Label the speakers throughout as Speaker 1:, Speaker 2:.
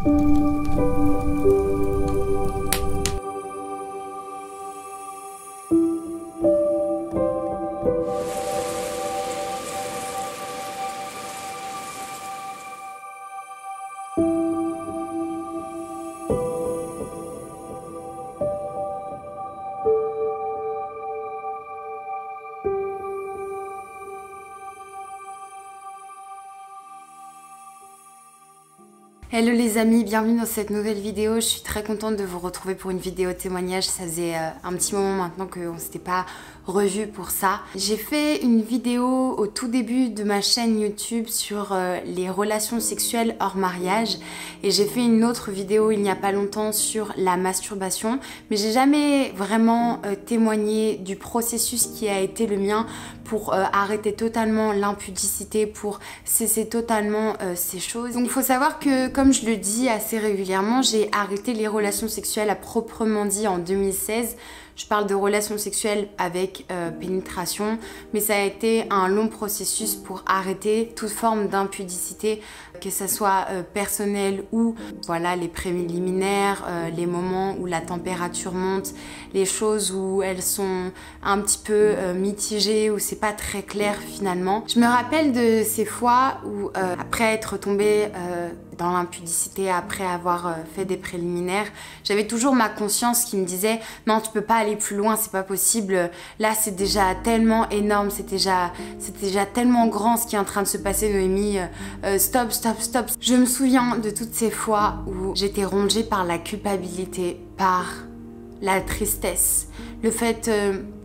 Speaker 1: Hello les amis, bienvenue dans cette nouvelle vidéo. Je suis très contente de vous retrouver pour une vidéo témoignage. Ça faisait un petit moment maintenant qu'on ne s'était pas revu pour ça. J'ai fait une vidéo au tout début de ma chaîne YouTube sur les relations sexuelles hors mariage. Et j'ai fait une autre vidéo il n'y a pas longtemps sur la masturbation. Mais j'ai jamais vraiment témoigné du processus qui a été le mien pour arrêter totalement l'impudicité, pour cesser totalement ces choses. Donc il faut savoir que, comme je le dis assez régulièrement, j'ai arrêté les relations sexuelles à proprement dit en 2016. Je parle de relations sexuelles avec pénétration, mais ça a été un long processus pour arrêter toute forme d'impudicité, que ça soit personnel ou voilà les préliminaires, les moments où la température monte, les choses où elles sont un petit peu mitigées, où c'est pas très clair finalement. Je me rappelle de ces fois où après être tombée dans l'impudicité, après avoir fait des préliminaires, j'avais toujours ma conscience qui me disait non, tu peux pas aller plus loin, c'est pas possible, là c'est déjà tellement énorme, c'est déjà tellement grand ce qui est en train de se passer, Noémie, stop. Je me souviens de toutes ces fois où j'étais rongée par la culpabilité, par la tristesse, le fait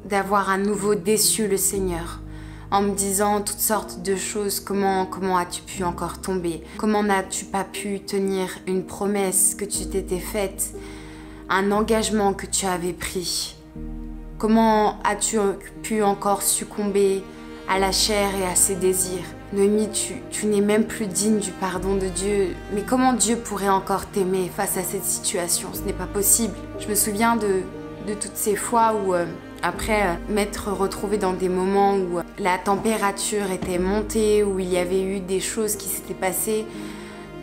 Speaker 1: d'avoir à nouveau déçu le Seigneur, en me disant toutes sortes de choses. Comment as-tu pu encore tomber? Comment n'as-tu pas pu tenir une promesse que tu t'étais faite, un engagement que tu avais pris? Comment as-tu pu encore succomber à la chair et à ses désirs? Noémie, tu n'es même plus digne du pardon de Dieu. Mais comment Dieu pourrait encore t'aimer face à cette situation? Ce n'est pas possible. Je me souviens de toutes ces fois où après m'être retrouvée dans des moments où la température était montée, où il y avait eu des choses qui s'étaient passées,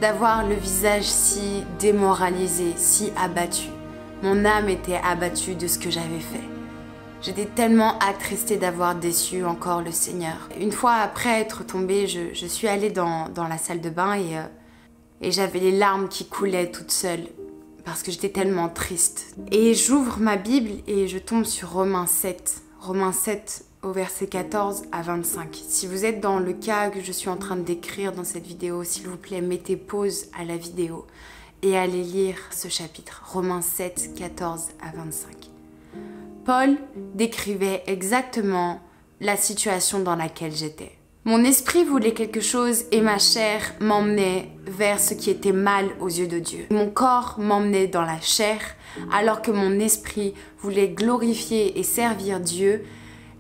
Speaker 1: d'avoir le visage si démoralisé, si abattu. Mon âme était abattue de ce que j'avais fait. J'étais tellement attristée d'avoir déçu encore le Seigneur. Une fois après être tombée, je suis allée dans la salle de bain et j'avais les larmes qui coulaient toute seule, parce que j'étais tellement triste. Et j'ouvre ma Bible et je tombe sur Romains 7 au verset 14 à 25. Si vous êtes dans le cas que je suis en train de décrire dans cette vidéo, s'il vous plaît, mettez pause à la vidéo et allez lire ce chapitre, Romains 7, 14 à 25. Paul décrivait exactement la situation dans laquelle j'étais. Mon esprit voulait quelque chose et ma chair m'emmenait vers ce qui était mal aux yeux de Dieu. Mon corps m'emmenait dans la chair alors que mon esprit voulait glorifier et servir Dieu.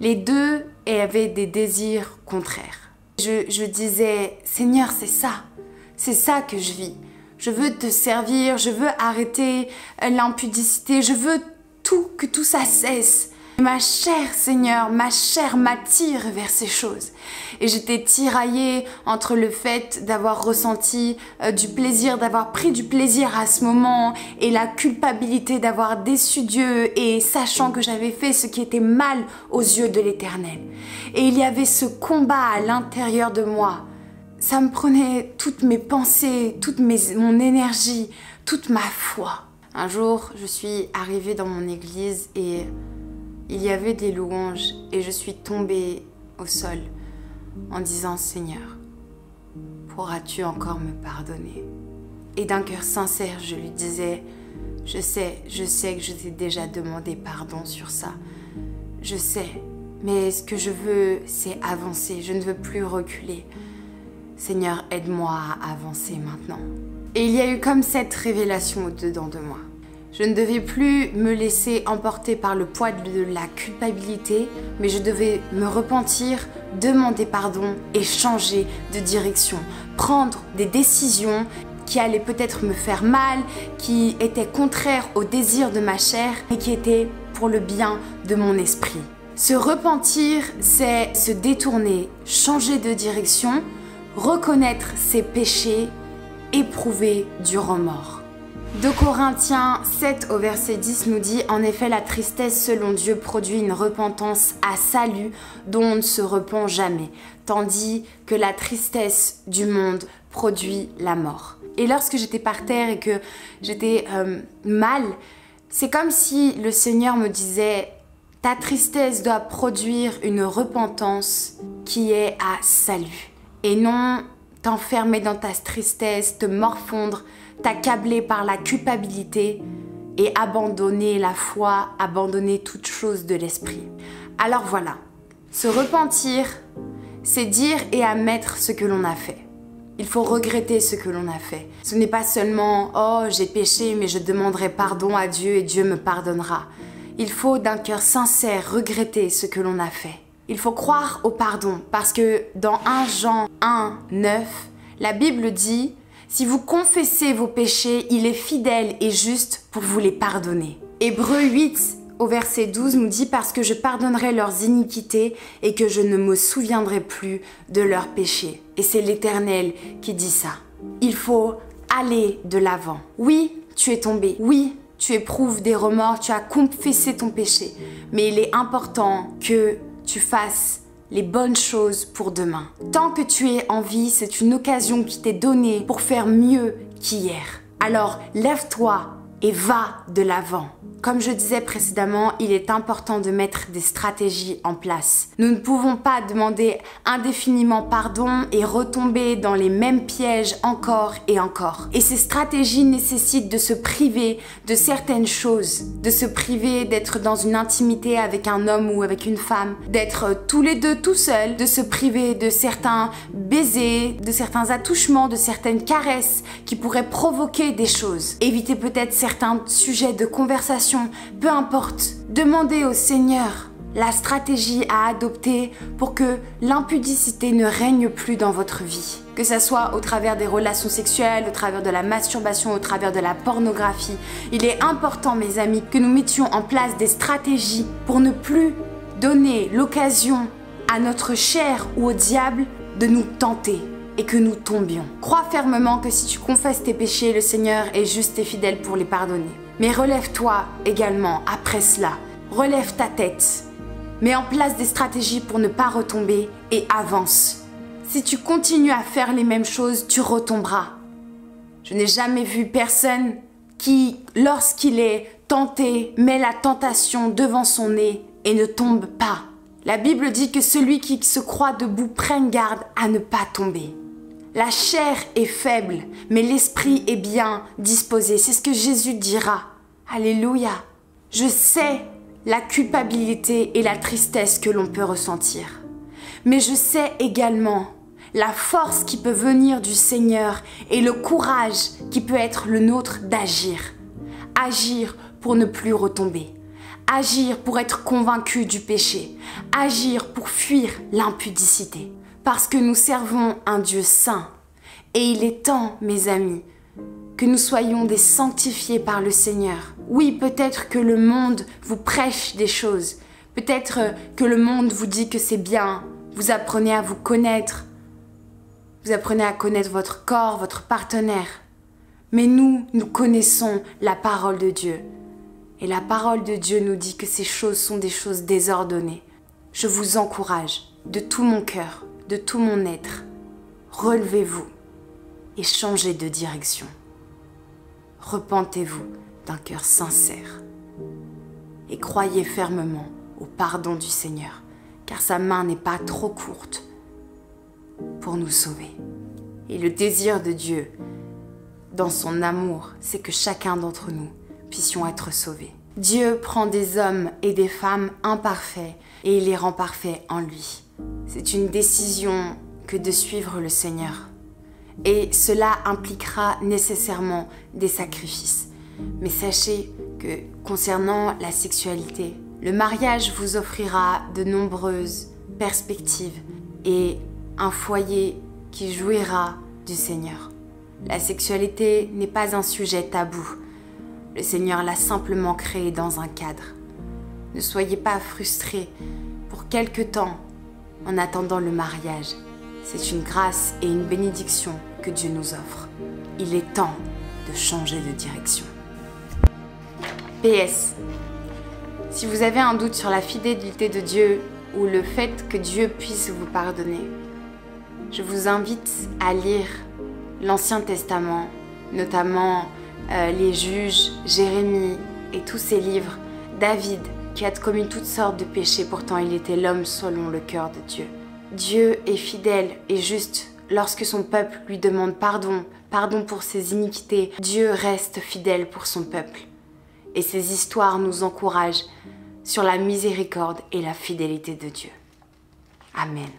Speaker 1: Les deux avaient des désirs contraires. Je disais, Seigneur, c'est ça que je vis. Je veux te servir, je veux arrêter l'impudicité, je veux que tout ça cesse. Ma chair, Seigneur, ma chair m'attire vers ces choses. Et j'étais tiraillée entre le fait d'avoir ressenti du plaisir, d'avoir pris du plaisir à ce moment, et la culpabilité d'avoir déçu Dieu, et sachant que j'avais fait ce qui était mal aux yeux de l'Éternel. Et il y avait ce combat à l'intérieur de moi. Ça me prenait toutes mes pensées, mon énergie, toute ma foi. Un jour, je suis arrivée dans mon église et il y avait des louanges et je suis tombée au sol en disant « Seigneur, pourras-tu encore me pardonner ?» Et d'un cœur sincère, je lui disais « Je sais que je t'ai déjà demandé pardon sur ça. Je sais, mais ce que je veux, c'est avancer. Je ne veux plus reculer. Seigneur, aide-moi à avancer maintenant. » Et il y a eu comme cette révélation au-dedans de moi. Je ne devais plus me laisser emporter par le poids de la culpabilité, mais je devais me repentir, demander pardon et changer de direction. Prendre des décisions qui allaient peut-être me faire mal, qui étaient contraires au désir de ma chair, mais qui étaient pour le bien de mon esprit. Se repentir, c'est se détourner, changer de direction, reconnaître ses péchés éprouver du remords. 2 Corinthiens 7 au verset 10 nous dit « En effet, la tristesse selon Dieu produit une repentance à salut dont on ne se repent jamais, tandis que la tristesse du monde produit la mort. » Et lorsque j'étais par terre et que j'étais mal, c'est comme si le Seigneur me disait « Ta tristesse doit produire une repentance qui est à salut. » Et non t'enfermer dans ta tristesse, te morfondre, t'accabler par la culpabilité et abandonner la foi, abandonner toute chose de l'esprit. Alors voilà, se repentir, c'est dire et admettre ce que l'on a fait. Il faut regretter ce que l'on a fait. Ce n'est pas seulement « Oh, j'ai péché, mais je demanderai pardon à Dieu et Dieu me pardonnera ». Il faut d'un cœur sincère regretter ce que l'on a fait. Il faut croire au pardon parce que dans 1 Jean 1, 9, la Bible dit « Si vous confessez vos péchés, il est fidèle et juste pour vous les pardonner. » Hébreux 8 au verset 12 nous dit « Parce que je pardonnerai leurs iniquités et que je ne me souviendrai plus de leurs péchés. » Et c'est l'Éternel qui dit ça. Il faut aller de l'avant. Oui, tu es tombé. Oui, tu éprouves des remords, tu as confessé ton péché. Mais il est important que tu fasses les bonnes choses pour demain. Tant que tu es en vie, c'est une occasion qui t'est donnée pour faire mieux qu'hier. Alors, lève-toi et va de l'avant. Comme je disais précédemment, il est important de mettre des stratégies en place. Nous ne pouvons pas demander indéfiniment pardon et retomber dans les mêmes pièges encore et encore. Et ces stratégies nécessitent de se priver de certaines choses, de se priver d'être dans une intimité avec un homme ou avec une femme, d'être tous les deux tout seuls, de se priver de certains baisers, de certains attouchements, de certaines caresses qui pourraient provoquer des choses. Éviter peut-être certains sujets de conversation. Peu importe, demandez au Seigneur la stratégie à adopter pour que l'impudicité ne règne plus dans votre vie. Que ça soit au travers des relations sexuelles, au travers de la masturbation, au travers de la pornographie. Il est important, mes amis, que nous mettions en place des stratégies pour ne plus donner l'occasion à notre chair ou au diable de nous tenter et que nous tombions. Crois fermement que si tu confesses tes péchés, le Seigneur est juste et fidèle pour les pardonner. Mais relève-toi également après cela. Relève ta tête. Mets en place des stratégies pour ne pas retomber et avance. Si tu continues à faire les mêmes choses, tu retomberas. Je n'ai jamais vu personne qui, lorsqu'il est tenté, met la tentation devant son nez et ne tombe pas. La Bible dit que celui qui se croit debout prenne garde à ne pas tomber. La chair est faible, mais l'esprit est bien disposé. C'est ce que Jésus dira. Alléluia. Je sais la culpabilité et la tristesse que l'on peut ressentir. Mais je sais également la force qui peut venir du Seigneur et le courage qui peut être le nôtre d'agir. Agir pour ne plus retomber. Agir pour être convaincu du péché. Agir pour fuir l'impudicité. Parce que nous servons un Dieu saint. Et il est temps, mes amis, que nous soyons des sanctifiés par le Seigneur. Oui, peut-être que le monde vous prêche des choses. Peut-être que le monde vous dit que c'est bien. Vous apprenez à vous connaître. Vous apprenez à connaître votre corps, votre partenaire. Mais nous connaissons la parole de Dieu. Et la parole de Dieu nous dit que ces choses sont des choses désordonnées. Je vous encourage de tout mon cœur, de tout mon être. Relevez-vous et changez de direction. Repentez-vous d'un cœur sincère et croyez fermement au pardon du Seigneur, car sa main n'est pas trop courte pour nous sauver. Et le désir de Dieu, dans son amour, c'est que chacun d'entre nous puissions être sauvés. Dieu prend des hommes et des femmes imparfaits et il les rend parfaits en lui. C'est une décision que de suivre le Seigneur. Et cela impliquera nécessairement des sacrifices. Mais sachez que concernant la sexualité, le mariage vous offrira de nombreuses perspectives et un foyer qui jouira du Seigneur. La sexualité n'est pas un sujet tabou. Le Seigneur l'a simplement créé dans un cadre. Ne soyez pas frustrés pour quelque temps en attendant le mariage. C'est une grâce et une bénédiction que Dieu nous offre. Il est temps de changer de direction. PS. Si vous avez un doute sur la fidélité de Dieu ou le fait que Dieu puisse vous pardonner, je vous invite à lire l'Ancien Testament, notamment les Juges, Jérémie et tous ces livres. David, qui a commis toutes sortes de péchés, pourtant il était l'homme selon le cœur de Dieu. Dieu est fidèle et juste lorsque son peuple lui demande pardon pour ses iniquités. Dieu reste fidèle pour son peuple. Et ces histoires nous encouragent sur la miséricorde et la fidélité de Dieu. Amen.